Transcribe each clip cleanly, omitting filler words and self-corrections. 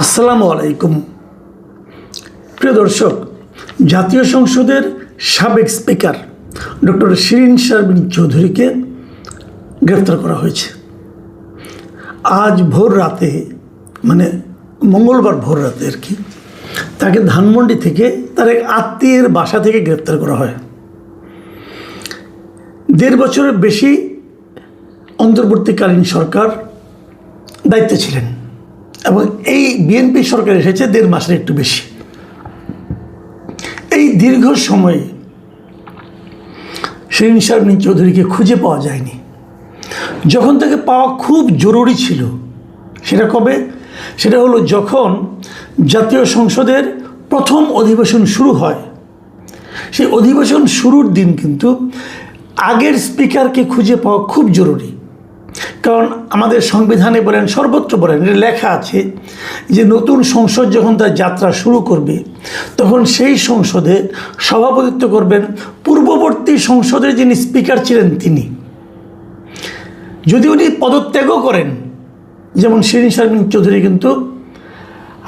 আসসালামু আলাইকুম। প্রিয় দর্শক, জাতীয় সংসদের সাবেক স্পিকার ডক্টর শিরিন শারমিন চৌধুরীকে গ্রেফতার করা হয়েছে। আজ ভোর রাতে, মানে মঙ্গলবার ভোর রাতে আর কি, তাকে ধানমন্ডি থেকে তার এক আত্মীয়ের বাসা থেকে গ্রেফতার করা হয়। 1.5 বছরের বেশি অন্তর্বর্তীকালীন সরকার দায়িত্বে ছিলেন এবং এই বিএনপি সরকার এসেছে 1.5 মাসের একটু বেশি। এই দীর্ঘ সময়ে শিরিন শারমিন চৌধুরীকে খুঁজে পাওয়া যায়নি। যখন তাকে পাওয়া খুব জরুরি ছিল, সেটা কবে? সেটা হলো যখন জাতীয় সংসদের প্রথম অধিবেশন শুরু হয়। সেই অধিবেশন শুরুর দিন কিন্তু আগের স্পিকারকে খুঁজে পাওয়া খুব জরুরি। কারণ আমাদের সংবিধানে বলেন, সর্বত্র বলেন, এটা লেখা আছে যে নতুন সংসদ যখন তার যাত্রা শুরু করবে তখন সেই সংসদে সভাপতিত্ব করবেন পূর্ববর্তী সংসদের যিনি স্পিকার ছিলেন তিনি। যদি উনি পদত্যাগও করেন, যেমন শিরিন শারমিন চৌধুরী কিন্তু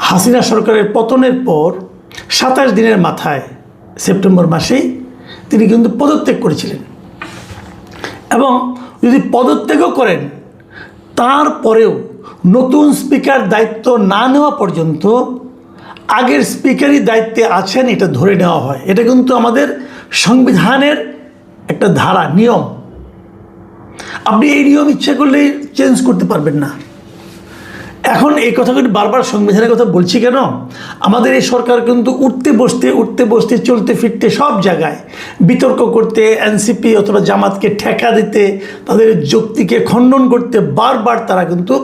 হাসিনা সরকারের পতনের পর 27 দিনের মাথায় সেপ্টেম্বর মাসেই তিনি কিন্তু পদত্যাগ করেছিলেন, এবং যদি পদত্যাগও করেন তারপরেও নতুন স্পিকার দায়িত্ব না নেওয়া পর্যন্ত আগের স্পিকারই দায়িত্বে আছেন এটা ধরে নেওয়া হয়। এটা কিন্তু আমাদের সংবিধানের একটা ধারা, নিয়ম। আপনি এই নিয়ম ইচ্ছা করলে চেঞ্জ করতে পারবেন না। এখন এই কথাগুলি বারবার সংবিধানের কথা বলছি কেন? আমাদের এই সরকার কিন্তু উঠতে বসতে চলতে ফিরতে সব জায়গায় বিতর্ক করতে, এনসিপি অথবা জামাতকে ঠেকা দিতে, তাদের যুক্তিকে খণ্ডন করতে বারবার তারা কিন্তু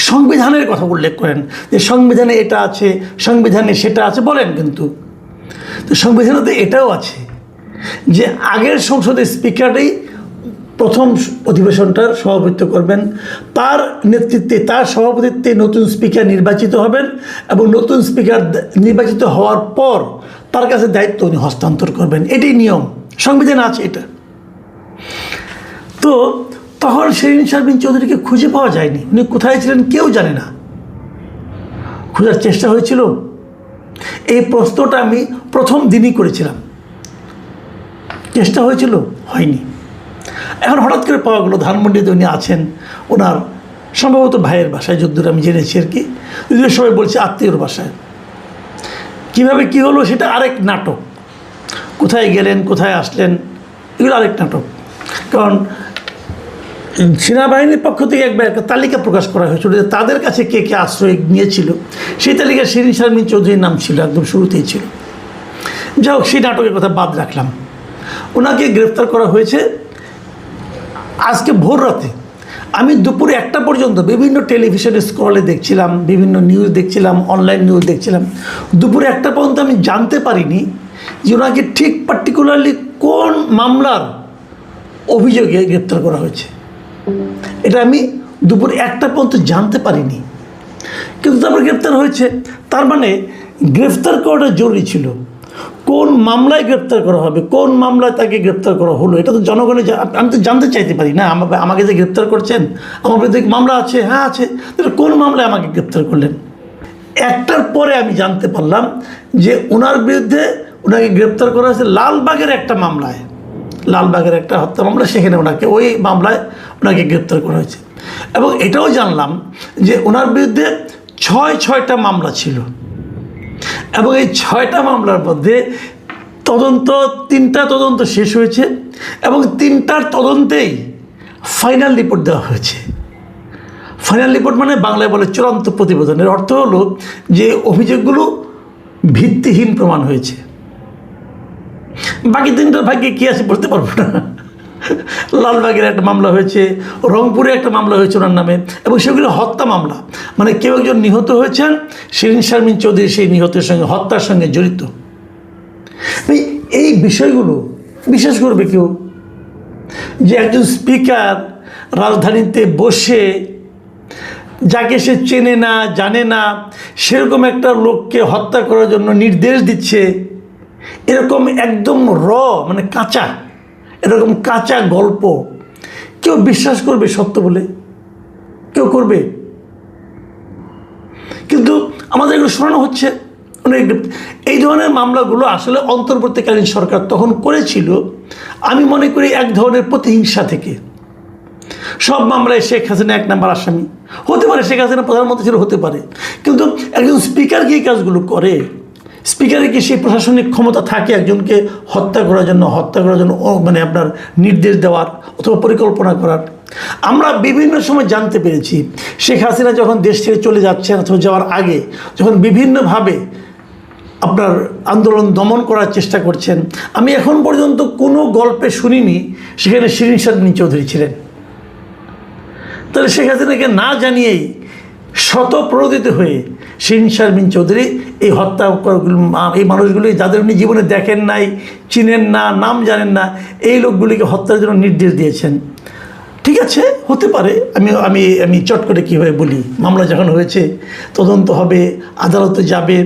সংবিধানের কথা উল্লেখ করেন যে সংবিধানে এটা আছে, সংবিধানে সেটা আছে বলেন, কিন্তু তো সংবিধানে তো এটাও আছে যে আগের সংসদের স্পিকারই প্রথম অধিবেশনটার সভাপতিত্ব করবেন, তার নেতৃত্বে, তার সভাপতিত্বে নতুন স্পিকার নির্বাচিত হবেন এবং নতুন স্পিকার নির্বাচিত হওয়ার পর তার কাছে দায়িত্ব উনি হস্তান্তর করবেন। এটাই নিয়ম, সংবিধানে আছে এটা। তো তখন শিরিন শারমিন চৌধুরীকে খুঁজে পাওয়া যায়নি। উনি কোথায় ছিলেন কেউ জানে না। খোঁজার চেষ্টা হয়েছিল, এই প্রশ্নটা আমি প্রথম দিনই করেছিলাম। চেষ্টা হয়েছিল, হয়নি। এখন হঠাৎ করে পাওয়া গেলো ধানমন্ডিতে উনি আছেন, ওনার সম্ভবত ভাইয়ের বাসায়, যদ্দূর আমি জেনেছি আর কি। যদিও সবাই বলছে আত্মীয়র বাসায়। কীভাবে কী হলো সেটা আরেক নাটক। কোথায় গেলেন, কোথায় আসলেন, এগুলো আরেক নাটক। কারণ সেনাবাহিনীর পক্ষ থেকে একবার একটা তালিকা প্রকাশ করা হয়েছিল যে তাদের কাছে কে কে আশ্রয় নিয়েছিল। সেই তালিকায় শিরিন শারমিন চৌধুরীর নাম ছিল, একদম শুরুতেই ছিল। যাই হোক, সেই নাটকের কথা বাদ রাখলাম। ওনাকে গ্রেফতার করা হয়েছে আজকে ভোর রাতে। আমি দুপুর 1টা পর্যন্ত বিভিন্ন টেলিভিশনে স্ক্রলে দেখছিলাম, বিভিন্ন নিউজ দেখছিলাম, অনলাইন নিউজ দেখছিলাম। দুপুর 1টা পর্যন্ত আমি জানতে পারিনি যে ওনাকে ঠিক পার্টিকুলারলি কোন মামলার অভিযোগে গ্রেপ্তার করা হয়েছে। এটা আমি দুপুর 1টা পর্যন্ত জানতে পারিনি, কিন্তু তারপর গ্রেপ্তার হয়েছে। তার মানে গ্রেফতার করাটা জরুরি ছিল। কোন মামলায় গ্রেপ্তার করা হবে, কোন মামলায় তাকে গ্রেপ্তার করা হলো, এটা তো জনগণের, আমি তো জানতে চাইতে পারি না। আমাকে যে গ্রেপ্তার করছেন, আমার বিরুদ্ধে মামলা আছে, হ্যাঁ আছে, তাহলে কোন মামলায় আমাকে গ্রেপ্তার করলেন? 1টার পরে আমি জানতে পারলাম যে ওনার বিরুদ্ধে, ওনাকে গ্রেপ্তার করা হয়েছে লালবাগের একটা মামলায়, লালবাগের একটা হত্যা মামলা, সেখানে ওনাকে, ওই মামলায় ওনাকে গ্রেপ্তার করা হয়েছে। এবং এটাও জানলাম যে ওনার বিরুদ্ধে 6টা মামলা ছিল, এবং এই 6টা মামলার মধ্যে 3টা তদন্ত শেষ হয়েছে এবং 3টার তদন্তেই ফাইনাল রিপোর্ট দেওয়া হয়েছে। ফাইনাল রিপোর্ট মানে বাংলায় বলে চূড়ান্ত প্রতিবেদনের অর্থ হলো যে অভিযোগগুলো ভিত্তিহীন প্রমাণ হয়েছে। বাকি 3টার ভাগ্যে কী আছে বলতে পারবো না। লালবাগের একটা মামলা হয়েছে, রংপুরে একটা মামলা হয়েছে ওনার নামে, এবং সেগুলো হত্যা মামলা। মানে কেউ একজন নিহত হয়েছেন, শিরিন শারমিন চৌধুরী সেই নিহতের সঙ্গে, হত্যার সঙ্গে জড়িত। এই বিষয়গুলো বিশ্বাস করবে কেউ যে একজন স্পিকার রাজধানীতে বসে, যাকে সে চেনে না, জানে না, সেরকম একটা লোককে হত্যা করার জন্য নির্দেশ দিচ্ছে? এরকম একদম মানে কাঁচা, এরকম কাঁচা গল্প কেউ বিশ্বাস করবে সত্য বলে? কেউ করবে? কিন্তু আমাদের এগুলো শোনানো হচ্ছে অনেক। এই ধরনের মামলাগুলো আসলে অন্তর্বর্তীকালীন সরকার তখন করেছিল, আমি মনে করি এক ধরনের প্রতিহিংসা থেকে। সব মামলায় শেখ হাসিনা এক নাম্বার আসামি হতে পারে, শেখ হাসিনা প্রধানমন্ত্রী ছিল হতে পারে, কিন্তু একজন স্পিকার কি এই কাজগুলো করে? স্পিকারের কি সেই প্রশাসনিক ক্ষমতা থাকে একজনকে হত্যা করার জন্য মানে আপনার নির্দেশ দেওয়ার অথবা পরিকল্পনা করার? আমরা বিভিন্ন সময় জানতে পেরেছি শেখ হাসিনা যখন দেশ ছেড়ে চলে যাচ্ছেন অথবা যাওয়ার আগে যখন বিভিন্নভাবে আপনার আন্দোলন দমন করার চেষ্টা করছেন, আমি এখন পর্যন্ত কোনো গল্পে শুনিনি সেখানে শিরিন শারমিন চৌধুরী ছিলেন। তাহলে শেখ হাসিনাকে না জানিয়েই শতপ্রণোদিত হয়ে শিরিন শারমিন চৌধুরী এই হত্যা এই মানুষগুলি যাদের উনি জীবনে দেখেন নাই, চিনেন না, নাম জানেন না, এই লোকগুলিকে হত্যার জন্য নির্দেশ দিয়েছেন। ঠিক আছে, হতে পারে। আমি আমি আমি চট করে কীভাবে বলি, মামলা যখন হয়েছে তদন্ত হবে, আদালতে যাবে,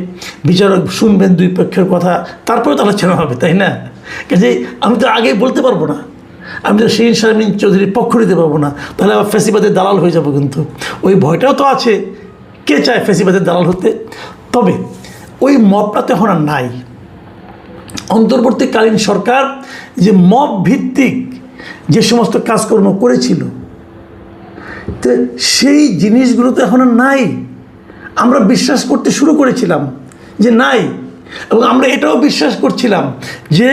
বিচারক শুনবেন দুই পক্ষের কথা, তারপরে তো আলোচনা হবে, তাই না? কাজে আমি তো আগেই বলতে পারবো না, আমি তো শিরিন শারমিন চৌধুরীর পক্ষ নিতে পারবো না, তাহলে আবার ফ্যাসিবাদের দালাল হয়ে যাবো। কিন্তু ওই ভয়টাও তো আছে, কে চায় ফ্যাসিবাদের দালাল হতে? তবে ওই মবটা তো এখন আর নাই। অন্তর্বর্তীকালীন সরকার যে মব ভিত্তিক যে সমস্ত কাজকর্ম করেছিল, তো সেই জিনিসগুলো তো এখন আর নাই। আমরা বিশ্বাস করতে শুরু করেছিলাম যে নাই, এবং আমরা এটাও বিশ্বাস করছিলাম যে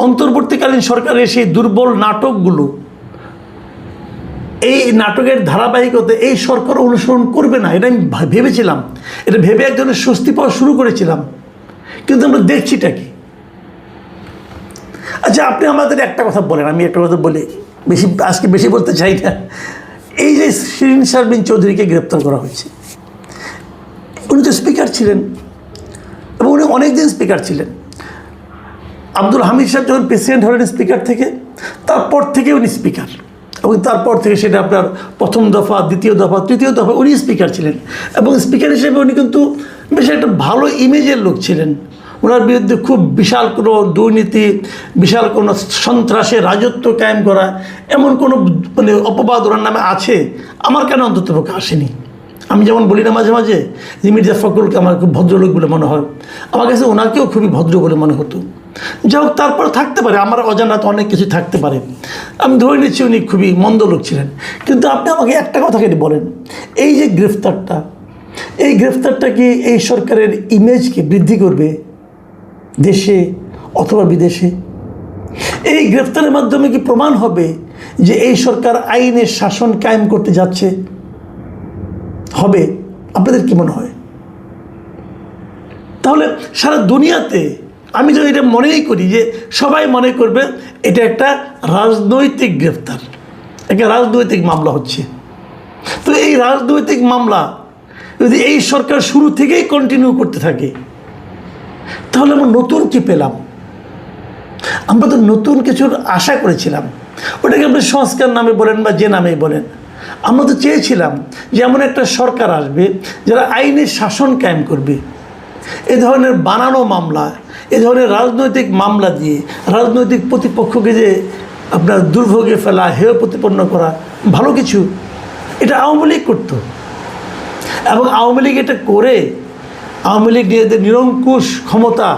অন্তর্বর্তীকালীন সরকারের সেই দুর্বল নাটকগুলো, এই নাটকের ধারাবাহিকতা এই সরকার অনুসরণ করবে না, এটা আমি ভেবেছিলাম। এটা ভেবে এক ধরনের স্বস্তি পাওয়া শুরু করেছিলাম, কিন্তু আমরা দেখছিটা কি? আচ্ছা, আপনি আমাদের একটা কথা বলেন, আমি একটা কথা বলি, আজকে বেশি বলতে চাই না। এই যে শিরিন শারমিন চৌধুরীকে গ্রেপ্তার করা হয়েছে, উনি তো স্পিকার ছিলেন এবং উনি অনেকদিন স্পিকার ছিলেন। আব্দুল হামিদ সাহেব যখন প্রেসিডেন্ট হলেন স্পিকার থেকে, তারপর থেকে উনি স্পিকার, এবং তারপর থেকে সেটা আপনার প্রথম দফা, দ্বিতীয় দফা, তৃতীয় দফা উনি স্পিকার ছিলেন। এবং স্পিকার হিসেবে উনি কিন্তু বেশ একটা ভালো ইমেজের লোক ছিলেন। ওনার বিরুদ্ধে খুব বিশাল কোনো দুর্নীতি, বিশাল কোনো সন্ত্রাসের রাজত্ব কায়েম করা, এমন কোনো মানে অপবাদ ওনার নামে আছে আমার কেন অন্ততপক্ষে আসেনি। আমি যেমন বলি না মাঝে মাঝে যে মির্জা ফখরুলকে আমার খুব ভদ্রলোক বলে মনে হয়, আমার কাছে ওনাকেও খুবই ভদ্র বলে মনে হতো। যাই হোক, তারপর থাকতে পারে আমার অজানা তো অনেক কিছু থাকতে পারে, আমি ধরে নিচ্ছি উনি খুবই মন্দ লোক ছিলেন। কিন্তু আপনি আমাকে একটা কথা কেটে বলেন, এই যে গ্রেফতারটা, এই গ্রেফতারটা কি এই সরকারের ইমেজকে বৃদ্ধি করবে দেশে অথবা বিদেশে? এই গ্রেফতারের মাধ্যমে কি প্রমাণ হবে যে এই সরকার আইনের শাসন কায়েম করতে যাচ্ছে? হবে? আপনাদের কি মনে হয়? তাহলে সারা দুনিয়াতে আমি যদি এটা মনেই করি যে সবাই মনে করবে এটা একটা রাজনৈতিক গ্রেফতার, একটা রাজনৈতিক মামলা হচ্ছে। তো এই রাজনৈতিক মামলা যদি এই সরকার শুরু থেকেই কন্টিনিউ করতে থাকে, তাহলে আমরা নতুন কি পেলাম? আমরা তো নতুন কিছুর আশা করেছিলাম, ওটাকে আপনি সংস্কার নামে বলেন বা যে নামেই বলেন। আমরা তো চেয়েছিলাম যে এমন একটা সরকার আসবে যারা আইনের শাসন কায়েম করবে। এ ধরনের বানানো মামলা, এ ধরনের রাজনৈতিক মামলা দিয়ে রাজনৈতিক প্রতিপক্ষকে যে আপনার দুর্ভোগে ফেলা, হেয় প্রতিপন্ন করা ভালো কিছু, এটা আওয়ামী লীগ করতো। এবং আওয়ামী লীগ এটা করে আওয়ামী লীগ নিজেদের নিরঙ্কুশ ক্ষমতা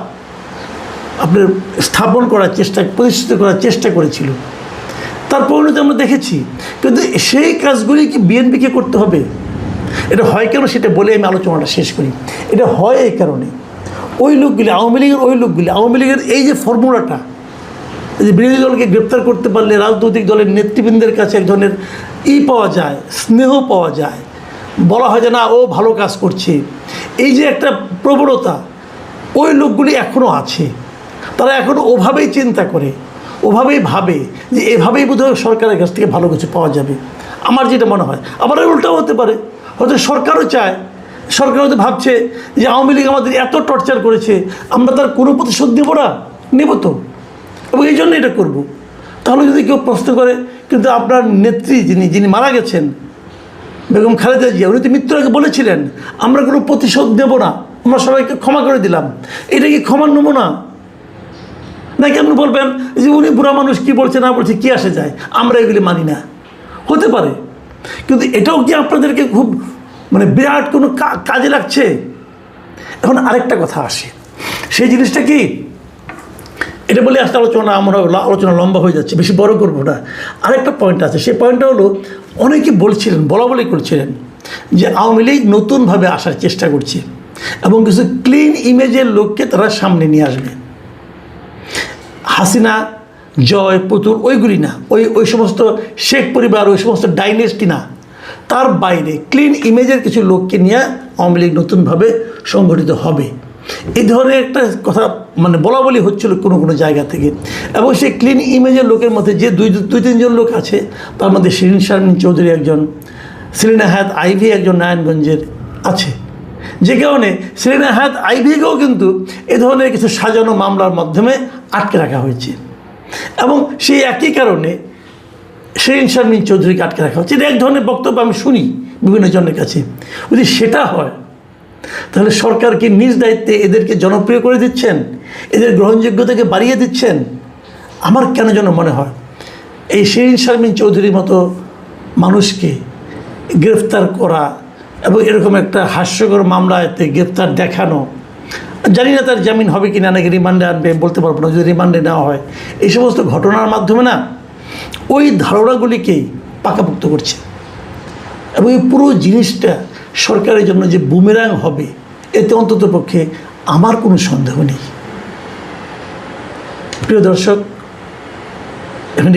আপনার স্থাপন করার চেষ্টা, প্রতিষ্ঠিত করার চেষ্টা করেছিল। তার পরিণতি আমরা দেখেছি। কিন্তু সেই কাজগুলি কি বিএনপিকে করতে হবে? এটা হয় কেন সেটা বলে আমি আলোচনাটা শেষ করি। এটা হয় এই কারণে, ওই লোকগুলি আওয়ামী লীগের, ওই লোকগুলি আওয়ামী লীগের এই যে ফর্মুলাটা, যে বিরোধী দলকে গ্রেপ্তার করতে পারলে রাজনৈতিক দলের নেতৃবৃন্দের কাছে এক ধরনের পাওয়া যায়, স্নেহ পাওয়া যায়, বলা হয় যে না ও ভালো কাজ করছে, এই যে একটা প্রবণতা ওই লোকগুলি এখনও আছে। তারা এখনও ওভাবেই চিন্তা করে, ওভাবেই ভাবে যে এভাবেই বোধহয় সরকারের কাছ থেকে ভালো কিছু পাওয়া যাবে। আমার যেটা মনে হয়, আবার উল্টাও হতে পারে, হয়তো সরকারও চায়, সরকার হয়তো ভাবছে যে আওয়ামী লীগ আমাদের এত টর্চার করেছে, আমরা তার কোনো প্রতিশোধ নেব না, নেব তো, এবং এই জন্য এটা করব। তাহলে যদি কেউ প্রশ্ন করে, কিন্তু আপনার নেত্রী যিনি মারা গেছেন বেগম খালেদা জিয়া, উনি তো মৃত্যুর আগে বলেছিলেন আমরা কোনো প্রতিশোধ নেব না, আমরা সবাইকে ক্ষমা করে দিলাম। এটা কি ক্ষমার নমুনা? নাকি আপনি বলবেন যে উনি বুড়া মানুষ, কী বলছে না বলছে কী আসে যায়, আমরা এগুলি মানি না? হতে পারে, কিন্তু এটাও কি আপনাদেরকে খুব মানে বিরাট কোনো কাজে লাগছে। এখন আরেকটা কথা আসে, সেই জিনিসটা কি, এটা বলে আসলে আলোচনা লম্বা হয়ে যাচ্ছে, বেশি বড় করবো না। আরেকটা পয়েন্ট আছে, সেই পয়েন্টটা হলো অনেকে বলছিলেন, বলা করছিলেন যে আওয়ামী লীগ নতুনভাবে আসার চেষ্টা করছে এবং কিছু ক্লিন ইমেজের লোককে তারা সামনে নিয়ে আসবে। হাসিনা, জয়, পুতুল ওইগুলি না, ওই সমস্ত শেখ পরিবার, ওই সমস্ত ডাইনেস্টি না, তার বাইরে ক্লিন ইমেজের কিছু লোককে নিয়ে আওয়ামী লীগ নতুনভাবে সংগঠিত হবে, এই ধরনের একটা কথা মানে বলি হচ্ছিল কোনো জায়গা থেকে। এবং সেই ক্লিন ইমেজের লোকের মধ্যে যে দুই তিনজন লোক আছে, তার মধ্যে শিরিন শারমিন চৌধুরী একজন, সেলিনা হায়াৎ আইভি একজন নারায়ণগঞ্জের আছে, যে কারণে সেলিনা হায়াৎ আইভিকেও কিন্তু এ ধরনের কিছু সাজানো মামলার মাধ্যমে আটকে রাখা হয়েছে। এবং সেই একই কারণে শিরিন শারমিন চৌধুরীকে আটকে রাখা হচ্ছে। এটা এক ধরনের বক্তব্য আমি শুনি বিভিন্ন জনের কাছে। যদি সেটা হয় তাহলে সরকারকে নিজ দায়িত্বে এদেরকে জনপ্রিয় করে দিচ্ছেন, এদের গ্রহণযোগ্যতাকে বাড়িয়ে দিচ্ছেন। আমার কেন যেন মনে হয় এই শিরিন শারমিন চৌধুরীর মতো মানুষকে গ্রেফতার করা এবং এরকম একটা হাস্যকর মামলাতে গ্রেফতার দেখানো, জানি না তার জামিন হবে কি না, নাকি রিমান্ডে আনবে বলতে পারবো না, যদি রিমান্ডে নেওয়া হয়, এই সমস্ত ঘটনার মাধ্যমে না ওই ধারণাগুলিকেই পাকাপোক্ত করছে। এবং এই পুরো জিনিসটা সরকারের জন্য যে বুমেরাং হবে, এতে অন্তত পক্ষে আমার কোনো সন্দেহ নেই। প্রিয় দর্শক, এখন